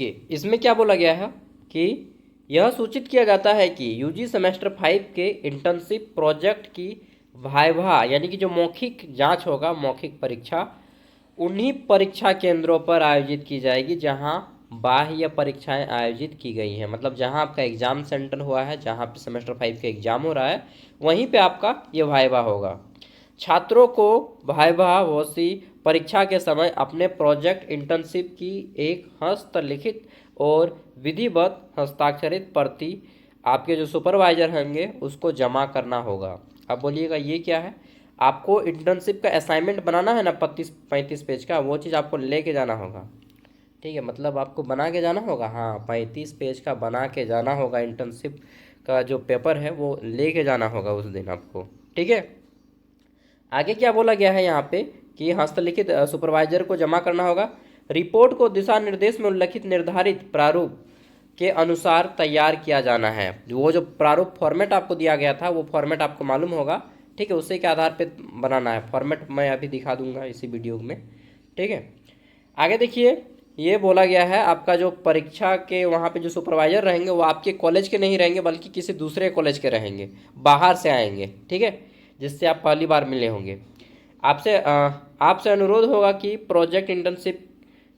देखिए इसमें क्या बोला गया है कि यह सूचित किया जाता है कि यूजी सेमेस्टर 5 के इंटर्नशिप प्रोजेक्ट की वाइवा यानी कि जो मौखिक जांच होगा, मौखिक परीक्षा, उन्हीं परीक्षा केंद्रों पर आयोजित की जाएगी जहां बाह्य परीक्षाएं आयोजित की गई हैं। मतलब जहां आपका एग्जाम सेंटर हुआ है, जहां पे सेमेस्टर 5 का एग्जाम हो रहा है, वहीं पे आपका ये वाइवा होगा। छात्रों को वाइवावोसी परीक्षा के समय अपने प्रोजेक्ट इंटर्नशिप की एक हस्तलिखित और विधिवत हस्ताक्षरित प्रति आपके जो सुपरवाइजर होंगे उसको जमा करना होगा। अब बोलिएगा ये क्या है? आपको इंटर्नशिप का असाइनमेंट बनाना है ना, 35 पेज का, वो चीज़ आपको लेके जाना होगा। ठीक है, मतलब आपको बना के जाना होगा। हाँ, 35 पेज का बना के जाना होगा। इंटर्नशिप का जो पेपर है वो लेके जाना होगा उस दिन आपको। ठीक है, आगे क्या बोला गया है यहाँ पे कि हस्तलिखित सुपरवाइजर को जमा करना होगा। रिपोर्ट को दिशा निर्देश में उल्लिखित निर्धारित प्रारूप के अनुसार तैयार किया जाना है। वो जो प्रारूप फॉर्मेट आपको दिया गया था वो फॉर्मेट आपको मालूम होगा। ठीक है, उसी के आधार पे बनाना है। फॉर्मेट मैं अभी दिखा दूंगा इसी वीडियो में। ठीक है, आगे देखिए, ये बोला गया है आपका जो परीक्षा के वहाँ पे जो सुपरवाइजर रहेंगे वो आपके कॉलेज के नहीं रहेंगे बल्कि किसी दूसरे कॉलेज के रहेंगे, बाहर से आएंगे। ठीक है, जिससे आप पहली बार मिले होंगे। आपसे अनुरोध होगा कि प्रोजेक्ट इंटर्नशिप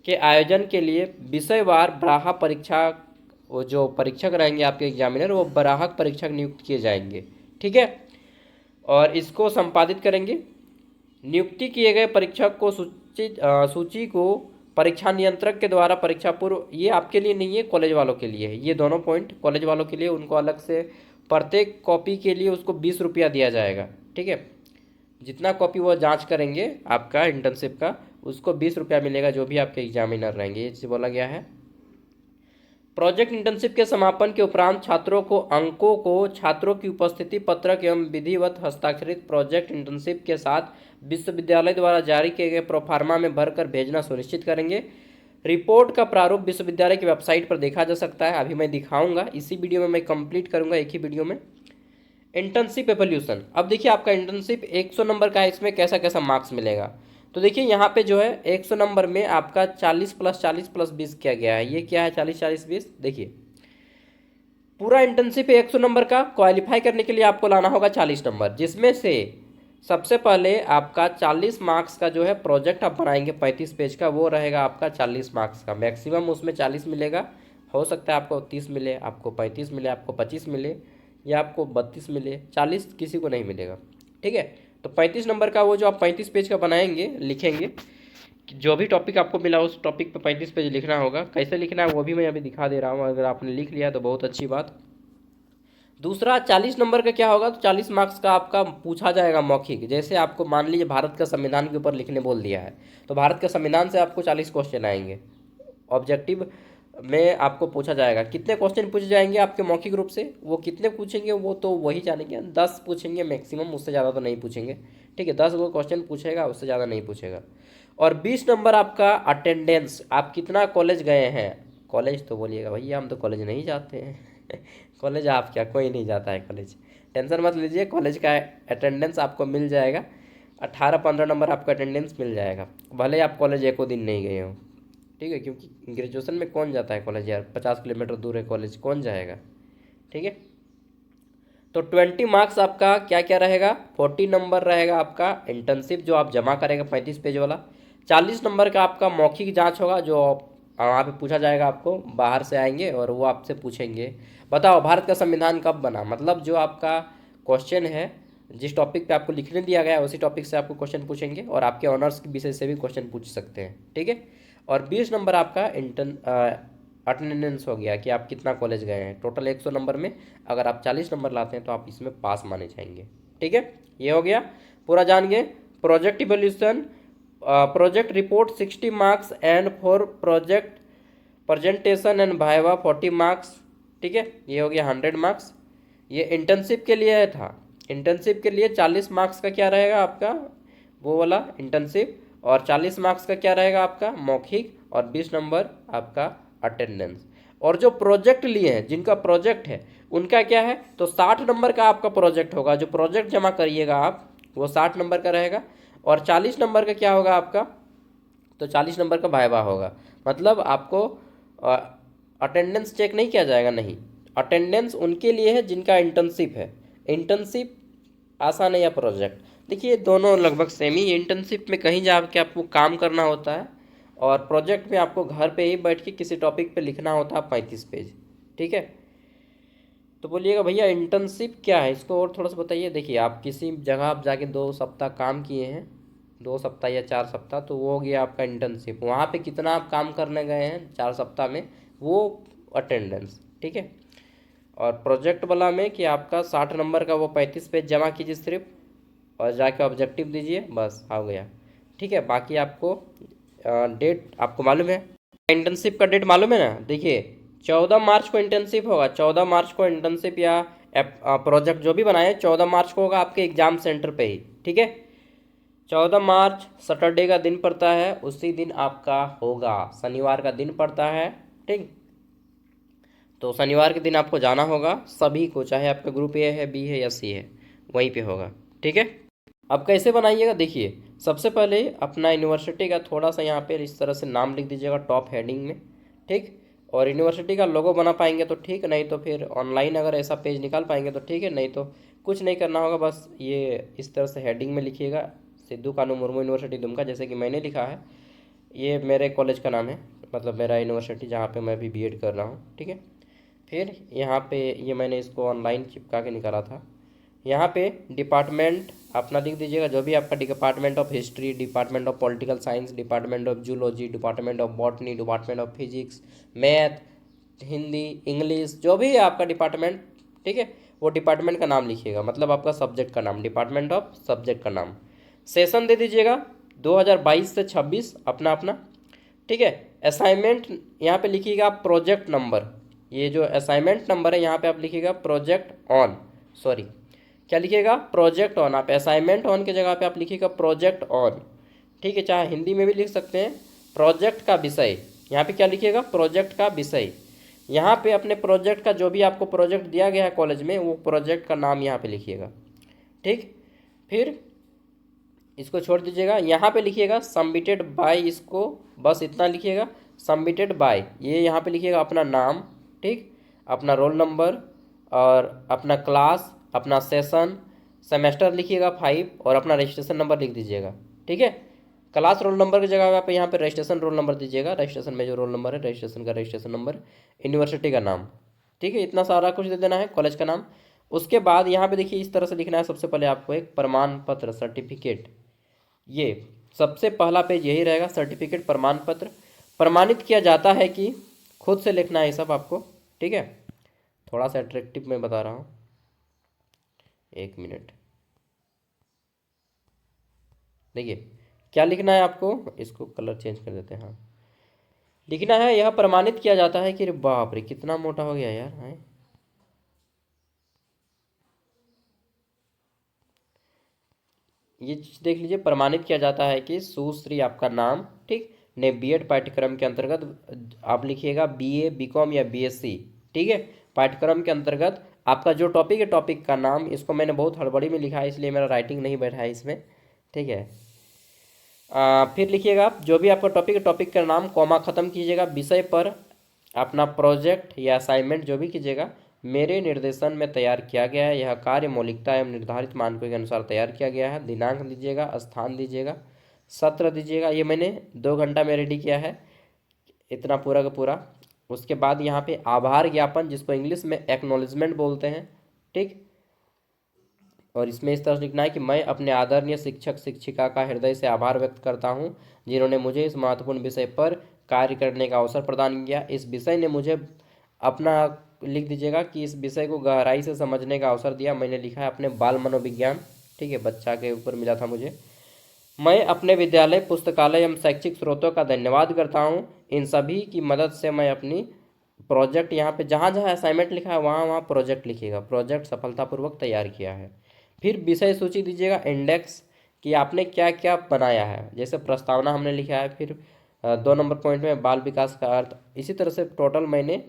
के आयोजन के लिए विषयवार बाह्य परीक्षा, वो जो परीक्षक रहेंगे आपके एग्जामिनर, वो बाह्य परीक्षक नियुक्त किए जाएंगे। ठीक है, और इसको संपादित करेंगे। नियुक्ति किए गए परीक्षक को सूची को परीक्षा नियंत्रक के द्वारा परीक्षा पूर्व, ये आपके लिए नहीं है, कॉलेज वालों के लिए है। ये दोनों पॉइंट कॉलेज वालों के लिए, उनको अलग से प्रत्येक कॉपी के लिए उसको 20 रुपया दिया जाएगा। ठीक है, जितना कॉपी वो जांच करेंगे आपका इंटर्नशिप का, उसको 20 रुपया मिलेगा, जो भी आपके एग्जामिनर रहेंगे। ये चीज़ बोला गया है। प्रोजेक्ट इंटर्नशिप के समापन के उपरांत छात्रों को अंकों को छात्रों की उपस्थिति पत्रक एवं विधिवत हस्ताक्षरित प्रोजेक्ट इंटर्नशिप के साथ विश्वविद्यालय द्वारा जारी किए गए प्रोफार्मा में भरकर भेजना सुनिश्चित करेंगे। रिपोर्ट का प्रारूप विश्वविद्यालय की वेबसाइट पर देखा जा सकता है। अभी मैं दिखाऊंगा, इसी वीडियो में मैं कंप्लीट करूंगा, एक ही वीडियो में। Internship evolution. अब देखिए आपका इंटर्नशिप 100 नंबर का है, इसमें कैसा कैसा मार्क्स मिलेगा। तो देखिए यहाँ पे जो है 100 नंबर में आपका 40 + 40 + 20 किया गया है। ये क्या है? 40 40 20। देखिए पूरा इंटर्नशिप 100 नंबर का, क्वालिफाई करने के लिए आपको लाना होगा 40 नंबर, जिसमें से सबसे पहले आपका 40 मार्क्स का जो है प्रोजेक्ट आप बनाएंगे 35 पेज का, वो रहेगा आपका 40 मार्क्स का। मैक्सिमम उसमें 40 मिलेगा, हो सकता है आपको 30 मिले, आपको 35 मिले, आपको 25 मिले, या आपको 32 मिले, 40 किसी को नहीं मिलेगा। ठीक है, तो 35 नंबर का वो जो आप 35 पेज का बनाएंगे, लिखेंगे, जो भी टॉपिक आपको मिला उस टॉपिक पे 35 पेज लिखना होगा। कैसे लिखना है वो भी मैं अभी दिखा दे रहा हूँ, अगर आपने लिख लिया तो बहुत अच्छी बात। दूसरा 40 नंबर का क्या होगा? तो 40 मार्क्स का आपका पूछा जाएगा मौखिक। जैसे आपको मान लीजिए भारत का संविधान के ऊपर लिखने बोल दिया है, तो भारत के संविधान से आपको 40 क्वेश्चन आएंगे। ऑब्जेक्टिव में आपको पूछा जाएगा। कितने क्वेश्चन पूछे जाएंगे आपके मौखिक रूप से, वो कितने पूछेंगे वो तो वही जानेंगे। 10 पूछेंगे मैक्सिमम, उससे ज़्यादा तो नहीं पूछेंगे। ठीक है, 10 वो क्वेश्चन पूछेगा, उससे ज़्यादा नहीं पूछेगा। और 20 नंबर आपका अटेंडेंस, आप कितना कॉलेज गए हैं। कॉलेज तो बोलिएगा भैया हम तो कॉलेज नहीं जाते हैं कॉलेज आप क्या, कोई नहीं जाता है कॉलेज, टेंशन मत लीजिए, कॉलेज का अटेंडेंस आपको मिल जाएगा। 18 15 नंबर आपका अटेंडेंस मिल जाएगा, भले आप कॉलेज एको दिन नहीं गए हो। ठीक है, क्योंकि ग्रेजुएशन में कौन जाता है कॉलेज यार, 50 किलोमीटर दूर है कॉलेज, कौन जाएगा। ठीक है, तो 20 मार्क्स आपका क्या क्या रहेगा? 40 नंबर रहेगा आपका इंटर्नशिप जो आप जमा करेंगे 35 पेज वाला। 40 नंबर का आपका मौखिक जांच होगा, जो वहाँ पे पूछा जाएगा, आपको बाहर से आएंगे और वो आपसे पूछेंगे बताओ भारत का संविधान कब बना। मतलब जो आपका क्वेश्चन है, जिस टॉपिक पे आपको लिखने दिया गया है उसी टॉपिक से आपको क्वेश्चन पूछेंगे, और आपके ऑनर्स के विषय से भी क्वेश्चन पूछ सकते हैं। ठीक है, और 20 नंबर आपका अटेंडेंस हो गया कि आप कितना कॉलेज गए हैं। टोटल 100 नंबर में अगर आप 40 नंबर लाते हैं तो आप इसमें पास माने जाएंगे। ठीक है, ये हो गया, पूरा जान गए। Project evolution, project report 60 marks and for project presentation and viva 40 marks. ठीक है, ये हो गया 100 मार्क्स। ये इंटर्नशिप के लिए था। इंटर्नशिप के लिए 40 मार्क्स का क्या रहेगा आपका, वो वाला इंटर्नशिप, और 40 मार्क्स का क्या रहेगा आपका मौखिक, और 20 नंबर आपका अटेंडेंस। और जो प्रोजेक्ट लिए हैं, जिनका प्रोजेक्ट है, उनका क्या है? तो 60 नंबर का आपका प्रोजेक्ट होगा। जो प्रोजेक्ट जमा करिएगा आप, वो 60 नंबर का रहेगा। और 40 नंबर का क्या होगा आपका? तो 40 नंबर का वाइवा होगा। मतलब आपको अटेंडेंस चेक नहीं किया जाएगा, नहीं। अटेंडेंस उनके लिए है जिनका इंटर्नशिप है। इंटर्नशिप आसान है या प्रोजेक्ट, देखिए दोनों लगभग सेम ही। इंटर्नशिप में कहीं जा के आपको काम करना होता है, और प्रोजेक्ट में आपको घर पे ही बैठ के किसी टॉपिक पे लिखना होता है 35 पेज। ठीक है, तो बोलिएगा भैया इंटर्नशिप क्या है, इसको और थोड़ा सा बताइए। देखिए आप किसी जगह आप जाके 2 सप्ताह काम किए हैं, 2 सप्ताह या 4 सप्ताह, तो वो हो गया आपका इंटर्नशिप। वहाँ पे कितना आप काम करने गए हैं 4 सप्ताह में, वो अटेंडेंस। ठीक है, और प्रोजेक्ट वाला में कि आपका 60 नंबर का वो 35 पेज जमा कीजिए सिर्फ, और जाके ऑब्जेक्टिव दीजिए, बस आ गया। ठीक है, बाकी आपको डेट आपको मालूम है, इंटर्नशिप का डेट मालूम है ना। देखिए 14 मार्च को इंटर्नशिप होगा, 14 मार्च को इंटर्नशिप या प्रोजेक्ट जो भी बनाए 14 मार्च को होगा आपके एग्जाम सेंटर पे ही। ठीक है, 14 मार्च सैटरडे का दिन पड़ता है, उसी दिन आपका होगा, शनिवार का दिन पड़ता है। ठीक, तो शनिवार के दिन आपको जाना होगा सभी को, चाहे आपका ग्रुप ए है, बी है या सी है, वहीं पे होगा। ठीक है, अब कैसे बनाइएगा, देखिए सबसे पहले अपना यूनिवर्सिटी का थोड़ा सा यहाँ पे इस तरह से नाम लिख दीजिएगा टॉप हेडिंग में। ठीक, और यूनिवर्सिटी का लोगो बना पाएंगे तो ठीक, नहीं तो फिर ऑनलाइन अगर ऐसा पेज निकाल पाएंगे तो ठीक है, नहीं तो कुछ नहीं करना होगा, बस ये इस तरह से हेडिंग में लिखिएगा सिद्धू कानू मुर्मू यूनिवर्सिटी दुमका, जैसे कि मैंने लिखा है। ये मेरे कॉलेज का नाम है, मतलब मेरा यूनिवर्सिटी जहाँ पे मैं भी बीएड कर रहा हूँ। ठीक है, फिर यहाँ पे ये मैंने इसको ऑनलाइन चिपका के निकाला था। यहाँ पे डिपार्टमेंट अपना लिख दीजिएगा, जो भी आपका department of history, department of political science, department of zoology, department of botany, department of physics, math, Hindi, English, जो भी है आपका डिपार्टमेंट। ठीक है, वो डिपार्टमेंट का नाम लिखिएगा, मतलब आपका सब्जेक्ट का नाम, डिपार्टमेंट ऑफ सब्जेक्ट का नाम। सेशन दे दीजिएगा 2022 से 26 अपना अपना। ठीक है, असाइनमेंट यहाँ पे लिखिएगा प्रोजेक्ट नंबर, ये जो असाइनमेंट नंबर है यहाँ पे आप लिखिएगा प्रोजेक्ट ऑन, सॉरी क्या लिखिएगा, प्रोजेक्ट ऑन। आप असाइनमेंट ऑन की जगह पे आप लिखिएगा प्रोजेक्ट ऑन। ठीक है, चाहे हिंदी में भी लिख सकते हैं, प्रोजेक्ट का विषय, यहाँ पे क्या लिखिएगा, प्रोजेक्ट का विषय। यहाँ पे अपने प्रोजेक्ट का जो भी आपको प्रोजेक्ट दिया गया है कॉलेज में, वो प्रोजेक्ट का नाम यहाँ पे लिखिएगा। ठीक, फिर इसको छोड़ दीजिएगा, यहाँ पे लिखिएगा सबमिटेड बाय, इसको बस इतना लिखिएगा, सबमिटेड बाय, ये यहाँ पे लिखिएगा अपना नाम। ठीक, अपना रोल नंबर और अपना क्लास, अपना सेशन, सेमेस्टर लिखिएगा 5, और अपना रजिस्ट्रेशन नंबर लिख दीजिएगा। ठीक है, क्लास रोल नंबर की जगह आप यहाँ पे रजिस्ट्रेशन रोल नंबर दीजिएगा, रजिस्ट्रेशन में जो रोल नंबर है, रजिस्ट्रेशन का रजिस्ट्रेशन नंबर, यूनिवर्सिटी का नाम। ठीक है, इतना सारा कुछ दे देना है, कॉलेज का नाम। उसके बाद यहाँ पे देखिए इस तरह से लिखना है, सबसे पहले आपको एक प्रमाण पत्र, सर्टिफिकेट, ये सबसे पहला पेज यही रहेगा, सर्टिफिकेट प्रमाण पत्र। प्रमाणित किया जाता है कि, खुद से लिखना है ये सब आपको। ठीक है, थोड़ा सा अट्रैक्टिव मैं बता रहा हूँ, 1 मिनट। देखिए क्या लिखना है आपको, इसको कलर चेंज कर देते हैं। हाँ, लिखना है यह प्रमाणित किया जाता है कि, बाप रे कितना मोटा हो गया यार है। ये चीज़ देख लीजिए, प्रमाणित किया जाता है कि सुश्री आपका नाम, ठीक, ने बीएड पाठ्यक्रम के अंतर्गत आप लिखिएगा बीए, बीकॉम या बीएससी। ठीक है, पाठ्यक्रम के अंतर्गत आपका जो टॉपिक है, टॉपिक का नाम, इसको मैंने बहुत हड़बड़ी में लिखा है इसलिए मेरा राइटिंग नहीं बैठा है इसमें। ठीक है, फिर लिखिएगा जो भी आपका टॉपिक है, टॉपिक का नाम, कॉमा ख़त्म कीजिएगा, विषय पर अपना प्रोजेक्ट या असाइनमेंट जो भी कीजिएगा, मेरे निर्देशन में तैयार किया गया है, यह कार्य मौलिकता एवं निर्धारित मानकों के अनुसार तैयार किया गया है। दिनांक दीजिएगा, स्थान दीजिएगा, सत्र दीजिएगा, ये मैंने 2 घंटा में रेडी किया है, इतना पूरा का पूरा। उसके बाद यहाँ पे आभार ज्ञापन, जिसको इंग्लिश में एक्नॉलेजमेंट बोलते हैं। ठीक, और इसमें इस तरह से लिखना है कि मैं अपने आदरणीय शिक्षक शिक्षिका का हृदय से आभार व्यक्त करता हूं, जिन्होंने मुझे इस महत्वपूर्ण विषय पर कार्य करने का अवसर प्रदान किया। इस विषय ने मुझे अपना, लिख दीजिएगा कि इस विषय को गहराई से समझने का अवसर दिया। मैंने लिखा है अपने बाल मनोविज्ञान, ठीक है, बच्चा के ऊपर मिला था मुझे। मैं अपने विद्यालय, पुस्तकालय एवं शैक्षिक स्रोतों का धन्यवाद करता हूं, इन सभी की मदद से मैं अपनी प्रोजेक्ट, यहाँ पे जहाँ जहाँ असाइनमेंट लिखा है वहाँ वहाँ प्रोजेक्ट लिखिएगा, प्रोजेक्ट सफलतापूर्वक तैयार किया है। फिर विषय सूची दीजिएगा, इंडेक्स, कि आपने क्या क्या बनाया है, जैसे प्रस्तावना हमने लिखा है, फिर 2 नंबर पॉइंट में बाल विकास का अर्थ। इसी तरह से टोटल मैंने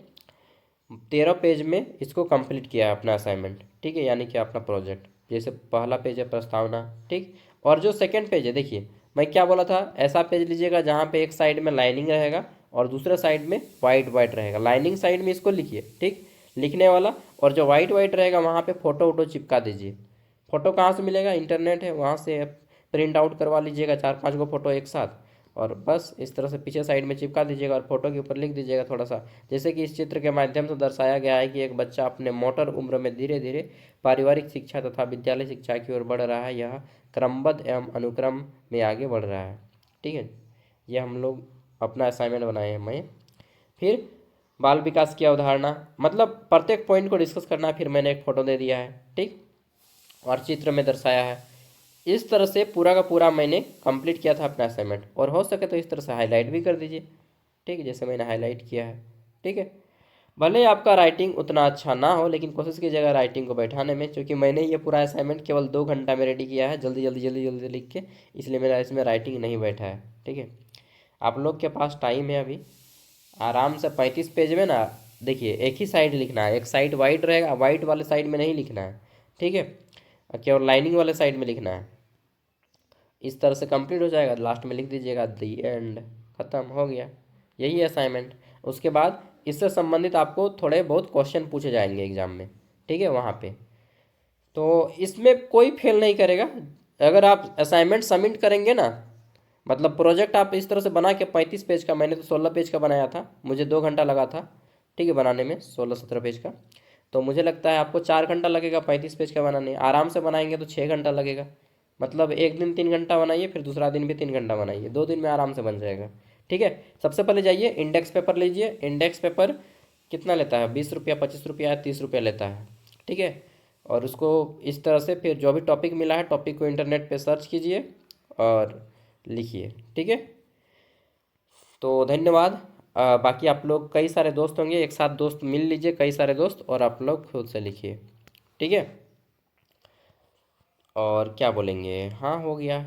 13 पेज में इसको कंप्लीट किया है अपना असाइनमेंट। ठीक है, यानी कि अपना प्रोजेक्ट, जैसे पहला पेज है प्रस्तावना, ठीक, और जो सेकंड पेज है, देखिए मैं क्या बोला था, ऐसा पेज लीजिएगा जहाँ पे एक साइड में लाइनिंग रहेगा और दूसरे साइड में वाइट वाइट रहेगा। लाइनिंग साइड में इसको लिखिए, ठीक, लिखने वाला, और जो वाइट वाइट रहेगा वहाँ पे फ़ोटो वोटो चिपका दीजिए। फ़ोटो कहाँ से मिलेगा, इंटरनेट है, वहाँ से प्रिंट आउट करवा लीजिएगा 4-5 गो फ़ोटो एक साथ, और बस इस तरह से पीछे साइड में चिपका दीजिएगा और फोटो के ऊपर लिख दीजिएगा थोड़ा सा। जैसे कि इस चित्र के माध्यम से दर्शाया गया है कि एक बच्चा अपने मोटर उम्र में धीरे धीरे पारिवारिक शिक्षा तथा विद्यालय शिक्षा की ओर बढ़ रहा है, यह क्रमबद्ध एवं अनुक्रम में आगे बढ़ रहा है। ठीक है, यह हम लोग अपना असाइनमेंट बनाए हैं। मैं फिर बाल विकास की अवधारणा, मतलब प्रत्येक पॉइंट को डिस्कस करना है। फिर मैंने एक फ़ोटो दे दिया है, ठीक, और चित्र में दर्शाया है। इस तरह से पूरा का पूरा मैंने कंप्लीट किया था अपना असाइनमेंट, और हो सके तो इस तरह से हाईलाइट भी कर दीजिए, ठीक है, जैसे मैंने हाईलाइट किया है। ठीक है, भले ही आपका राइटिंग उतना अच्छा ना हो, लेकिन कोशिश कीजिएगा राइटिंग को बैठाने में, क्योंकि मैंने ये पूरा असाइनमेंट केवल 2 घंटा में रेडी किया है, जल्दी जल्दी जल्दी जल्दी लिख के, इसलिए मेरा इसमें राइटिंग नहीं बैठा है। ठीक है, आप लोग के पास टाइम है अभी, आराम से 35 पेज में ना, देखिए एक ही साइड लिखना है, एक साइड वाइट रहेगा, वाइट वाले साइड में नहीं लिखना है, ठीक है, केवल लाइनिंग वाले साइड में लिखना है। इस तरह से कंप्लीट हो जाएगा, लास्ट में लिख दीजिएगा दी एंड, ख़त्म हो गया, यही है असाइनमेंट। उसके बाद इससे संबंधित आपको थोड़े बहुत क्वेश्चन पूछे जाएंगे एग्जाम में, ठीक है, वहाँ पे। तो इसमें कोई फेल नहीं करेगा अगर आप असाइनमेंट सबमिट करेंगे ना, मतलब प्रोजेक्ट आप इस तरह से बना के 35 पेज का, मैंने तो 16 पेज का बनाया था, मुझे 2 घंटा लगा था, ठीक है, बनाने में 16-17 पेज का। तो मुझे लगता है आपको 4 घंटा लगेगा 35 पेज का बनाने, आराम से बनाएंगे तो 6 घंटा लगेगा। मतलब एक दिन 3 घंटा बनाइए, फिर दूसरा दिन भी 3 घंटा बनाइए, 2 दिन में आराम से बन जाएगा। ठीक है, सबसे पहले जाइए इंडेक्स पेपर लीजिए। इंडेक्स पेपर कितना लेता है, 20 रुपया, 25 रुपया, 30 रुपया लेता है। ठीक है, और उसको इस तरह से फिर जो भी टॉपिक मिला है, टॉपिक को इंटरनेट पे सर्च कीजिए और लिखिए। ठीक है, तो धन्यवाद। बाकी आप लोग कई सारे दोस्त होंगे, एक साथ दोस्त मिल लीजिए, कई सारे दोस्त, और आप लोग खुद से लिखिए। ठीक है, और क्या बोलेंगे, हाँ हो गया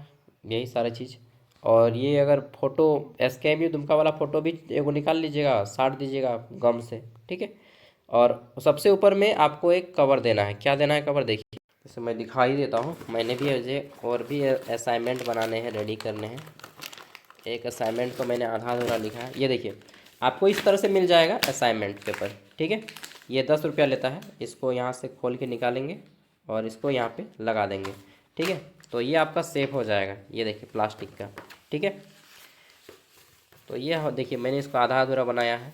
यही सारा चीज़। और ये अगर फोटो SKMU दुमका वाला फ़ोटो भी एगो निकाल लीजिएगा, साट दीजिएगा गम से। ठीक है, और सबसे ऊपर में आपको एक कवर देना है। क्या देना है कवर, देखिए, जैसे मैं दिखाई देता हूँ, मैंने भी मुझे और भी असाइनमेंट बनाने हैं, रेडी करने हैं। एक असाइनमेंट को मैंने आधा अधूरा लिखा है, ये देखिए, आपको इस तरह से मिल जाएगा असाइनमेंट पेपर। ठीक है, ये 10 रुपया लेता है, इसको यहाँ से खोल के निकालेंगे और इसको यहाँ पे लगा देंगे। ठीक है, तो ये आपका सेफ हो जाएगा, ये देखिए प्लास्टिक का। ठीक है, तो ये देखिए मैंने इसको आधा अधूरा बनाया है।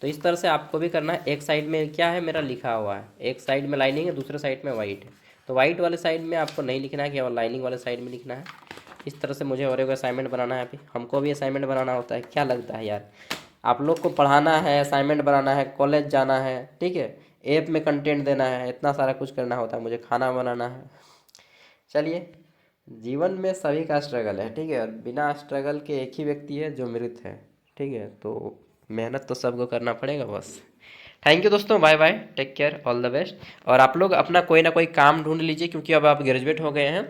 तो इस तरह से आपको भी करना है। एक साइड में क्या है मेरा लिखा हुआ है, एक साइड में लाइनिंग है, दूसरे साइड में वाइट है। तो वाइट वाले साइड में आपको नहीं लिखना है, केवल लाइनिंग वाले साइड में लिखना है। इस तरह से मुझे और एक असाइनमेंट बनाना है। अभी हमको भी असाइनमेंट बनाना होता है, क्या लगता है यार, आप लोग को पढ़ाना है, असाइनमेंट बनाना है, कॉलेज जाना है, ठीक है, ऐप में कंटेंट देना है, इतना सारा कुछ करना होता है, मुझे खाना बनाना है। चलिए, जीवन में सभी का स्ट्रगल है, ठीक है, और बिना स्ट्रगल के एक ही व्यक्ति है जो मृत है। ठीक है, तो मेहनत तो सबको करना पड़ेगा बस। थैंक यू दोस्तों, bye bye, take care, all the best. और आप लोग अपना कोई ना कोई काम ढूंढ लीजिए, क्योंकि अब आप ग्रेजुएट हो गए हैं,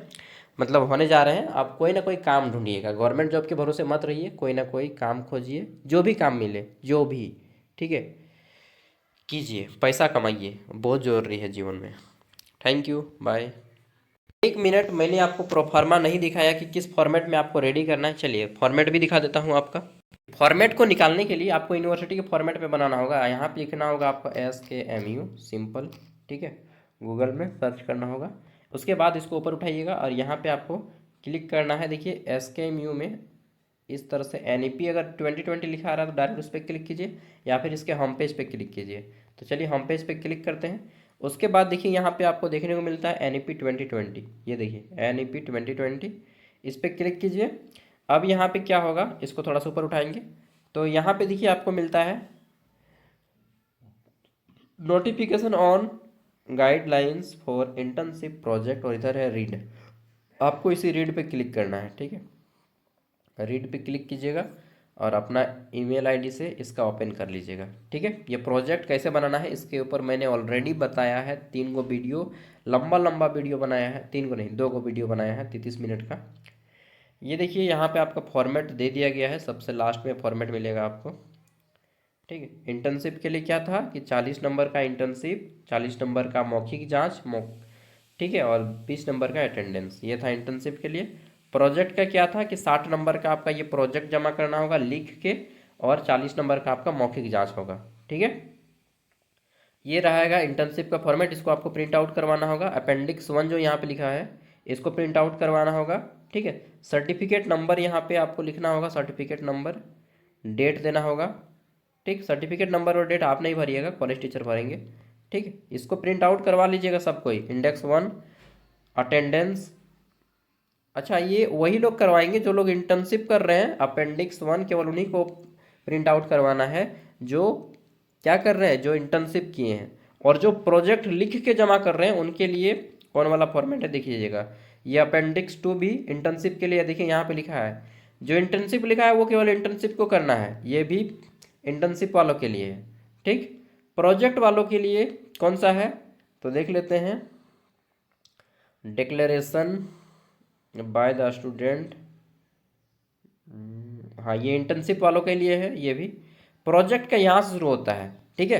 मतलब होने जा रहे हैं। आप कोई ना कोई काम ढूंढिएगा, गवर्नमेंट जॉब के भरोसे मत रहिए, कोई ना कोई काम खोजिए, जो भी काम मिले, जो भी, ठीक है, कीजिए, पैसा कमाइए, बहुत ज़रूरी है जीवन में। Thank you, bye. 1 मिनट, मैंने आपको प्रोफार्मा नहीं दिखाया कि किस फॉर्मेट में आपको रेडी करना है। चलिए फॉर्मेट भी दिखा देता हूँ आपका। फॉर्मेट को निकालने के लिए आपको यूनिवर्सिटी के फॉर्मेट में बनाना होगा। यहाँ पे लिखना होगा आपको SKMU सिंपल, ठीक है, गूगल में सर्च करना होगा। उसके बाद इसको ऊपर उठाइएगा और यहाँ पे आपको क्लिक करना है। देखिए SKMU में इस तरह से NEP अगर 2020 लिखा आ रहा है तो डायरेक्ट उस पर क्लिक कीजिए, या फिर इसके होम पेज पे क्लिक कीजिए। तो चलिए होम पेज पे क्लिक करते हैं। उसके बाद देखिए यहाँ पे आपको देखने को मिलता है NEP 2020, ये देखिए NEP 2020, इस पर क्लिक कीजिए। अब यहाँ पे क्या होगा, इसको थोड़ा सा ऊपर उठाएंगे तो यहाँ पे देखिए आपको मिलता है notification on guidelines for internship project, और इधर है रीड। आपको इसी रीड पे क्लिक करना है, ठीक है, रीड पे क्लिक कीजिएगा और अपना ईमेल आईडी से इसका ओपन कर लीजिएगा। ठीक है, ये प्रोजेक्ट कैसे बनाना है इसके ऊपर मैंने ऑलरेडी बताया है, 3 गो वीडियो, लंबा लंबा वीडियो बनाया है, 3 गो नहीं 2 गो वीडियो बनाया है 33 मिनट का। ये देखिए यहाँ पे आपका फॉर्मेट दे दिया गया है, सबसे लास्ट में फॉर्मेट मिलेगा आपको। ठीक है, इंटर्नशिप के लिए क्या था कि 40 नंबर का इंटर्नशिप, 40 नंबर का मौखिक जांच ठीक है, और 20 नंबर का अटेंडेंस, ये था इंटर्नशिप के लिए। प्रोजेक्ट का क्या था कि 60 नंबर का आपका ये प्रोजेक्ट जमा करना होगा लिख के, और 40 नंबर का आपका मौखिक जाँच होगा। ठीक है, ये रहेगा इंटर्नशिप का फॉर्मेट। इसको आपको प्रिंट आउट करवाना होगा। अपेंडिक्स 1 जो यहाँ पे लिखा है इसको प्रिंट आउट करवाना होगा। ठीक है, सर्टिफिकेट नंबर यहाँ पे आपको लिखना होगा, सर्टिफिकेट नंबर, डेट देना होगा। ठीक, सर्टिफिकेट नंबर और डेट आप नहीं भरिएगा, कॉलेज टीचर भरेंगे। ठीक है, इसको प्रिंट आउट करवा लीजिएगा सब कोई। Index 1, attendance. अच्छा, ये वही लोग करवाएंगे जो लोग इंटर्नशिप कर रहे हैं। अपेंडिक्स 1 केवल उन्हीं को प्रिंट आउट करवाना है जो क्या कर रहे हैं, जो इंटर्नशिप किए हैं। और जो प्रोजेक्ट लिख के जमा कर रहे हैं उनके लिए कौन वाला फॉर्मेट है देखिएगा। ये अपेंडिक्स 2 भी इंटर्नशिप के लिए, देखिए यहाँ पे लिखा है जो इंटर्नशिप लिखा है वो केवल इंटर्नशिप को करना है, ये भी इंटर्नशिप वालों के लिए है। ठीक, प्रोजेक्ट वालों के लिए कौन सा है तो देख लेते हैं। डिक्लेरेशन बाय द स्टूडेंट, हाँ ये इंटर्नशिप वालों के लिए है। ये भी प्रोजेक्ट का यहाँ से शुरू होता है। ठीक है,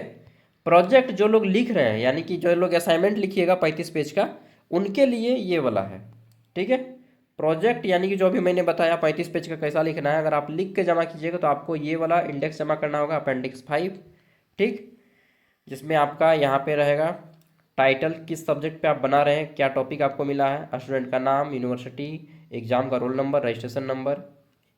प्रोजेक्ट जो लोग लिख रहे हैं यानी कि जो लोग असाइनमेंट लिखिएगा 35 पेज का, उनके लिए ये वाला है। ठीक है, प्रोजेक्ट यानी कि जो भी मैंने बताया 35 पेज का कैसा लिखना है, अगर आप लिख के जमा कीजिएगा तो आपको ये वाला इंडेक्स जमा करना होगा, अपेंडिक्स 5। ठीक, जिसमें आपका यहाँ पे रहेगा टाइटल, किस सब्जेक्ट पे आप बना रहे हैं, क्या टॉपिक आपको मिला है, स्टूडेंट का नाम, यूनिवर्सिटी, एग्जाम का roll number, registration number,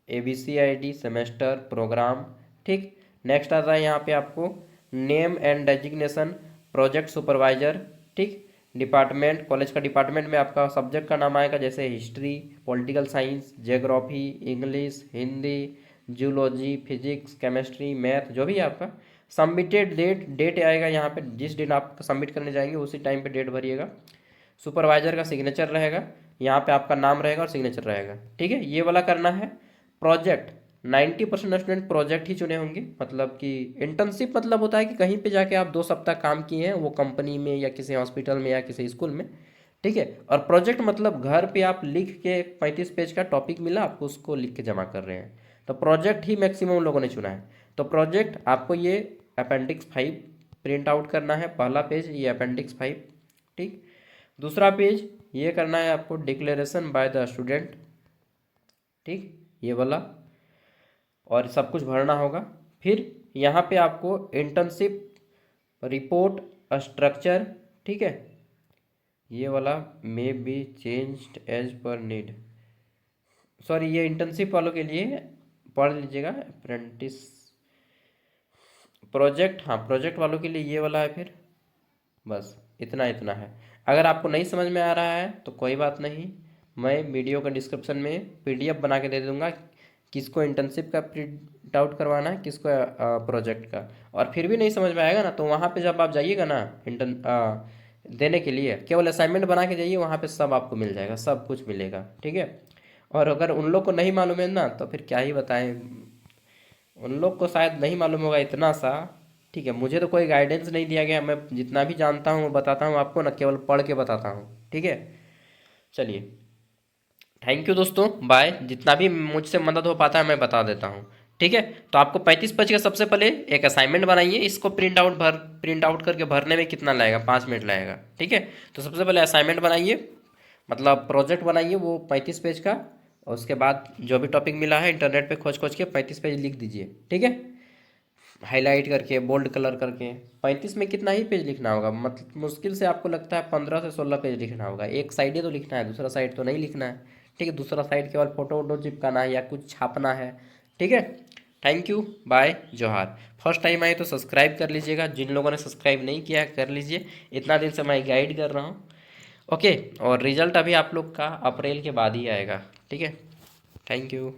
ABC ID, semester, programme. ठीक, नेक्स्ट आता है यहाँ पे आपको name and designation, project supervisor. ठीक, डिपार्टमेंट, कॉलेज का डिपार्टमेंट में आपका सब्जेक्ट का नाम आएगा, जैसे history, political science, geography, English, Hindi, zoology, physics, chemistry, math, जो भी है आपका। सबमिटेड डेट, डेट आएगा यहाँ पे, जिस दिन आप सबमिट करने जाएंगे उसी टाइम पे डेट भरिएगा। सुपरवाइजर का सिग्नेचर रहेगा, यहाँ पे आपका नाम रहेगा और सिग्नेचर रहेगा। ठीक है, ये वाला करना है। प्रोजेक्ट 90% स्टूडेंट प्रोजेक्ट ही चुने होंगे, मतलब कि इंटर्नशिप मतलब होता है कि कहीं पे जाके आप 2 सप्ताह काम किए हैं, वो कंपनी में या किसी हॉस्पिटल में या किसी स्कूल में। ठीक है, और प्रोजेक्ट मतलब घर पे आप लिख के 35 पेज का टॉपिक मिला आपको, उसको लिख के जमा कर रहे हैं, तो प्रोजेक्ट ही मैक्सिमम लोगों ने चुना है। तो प्रोजेक्ट आपको ये अपेंडिक्स 5 प्रिंट आउट करना है, पहला पेज ये अपेंडिक्स 5। ठीक, दूसरा पेज ये करना है आपको डिक्लेरेशन बाय द स्टूडेंट। ठीक, ये वाला, और सब कुछ भरना होगा। फिर यहाँ पे आपको इंटर्नशिप रिपोर्ट स्ट्रक्चर। ठीक है, ये वाला may be changed as per need, sorry ये इंटर्नशिप वालों के लिए पढ़ लीजिएगा। अप्रेंटिस प्रोजेक्ट, हाँ प्रोजेक्ट वालों के लिए ये वाला है। फिर बस इतना इतना है। अगर आपको नहीं समझ में आ रहा है तो कोई बात नहीं, मैं वीडियो का डिस्क्रिप्शन में PDF बना के दे दूंगा, किसको इंटर्नशिप का प्रिंट आउट करवाना है, किसको प्रोजेक्ट का। और फिर भी नहीं समझ में आएगा ना तो वहाँ पे जब आप जाइएगा ना देने के लिए, केवल असाइनमेंट बना के जाइए, वहाँ पे सब आपको मिल जाएगा, सब कुछ मिलेगा। ठीक है, और अगर उन लोग को नहीं मालूम है ना तो फिर क्या ही बताएं, उन लोग को शायद नहीं मालूम होगा इतना सा। ठीक है, मुझे तो कोई गाइडेंस नहीं दिया गया, मैं जितना भी जानता हूँ वो बताता हूँ आपको ना, केवल पढ़ के बताता हूँ। ठीक है, चलिए थैंक यू दोस्तों, बाय। जितना भी मुझसे मदद हो पाता है मैं बता देता हूँ। ठीक है, तो आपको 35 पेज का सबसे पहले एक असाइनमेंट बनाइए, इसको प्रिंट आउट करके भरने में कितना लगेगा, 5 मिनट लगेगा। ठीक है, तो सबसे पहले असाइनमेंट बनाइए, मतलब प्रोजेक्ट बनाइए वो 35 पेज का, और उसके बाद जो भी टॉपिक मिला है इंटरनेट पे खोज खोज के 35 पेज लिख दीजिए। ठीक है, हाईलाइट करके, बोल्ड कलर करके। 35 में कितना ही पेज लिखना होगा, मतलब मुश्किल से आपको लगता है 15 से 16 पेज लिखना होगा। एक साइड ही तो लिखना है, दूसरा साइड तो नहीं लिखना है। ठीक है, दूसरा साइड केवल फोटो वोटो चिपकाना है या कुछ छापना है। ठीक है, थैंक यू, बाय, जोहार। फर्स्ट टाइम आए तो सब्सक्राइब कर लीजिएगा, जिन लोगों ने सब्सक्राइब नहीं किया कर लीजिए, इतना दिन से मैं गाइड कर रहा हूँ। ओके, और रिजल्ट अभी आप लोग का अप्रैल के बाद ही आएगा। ठीक है, थैंक यू।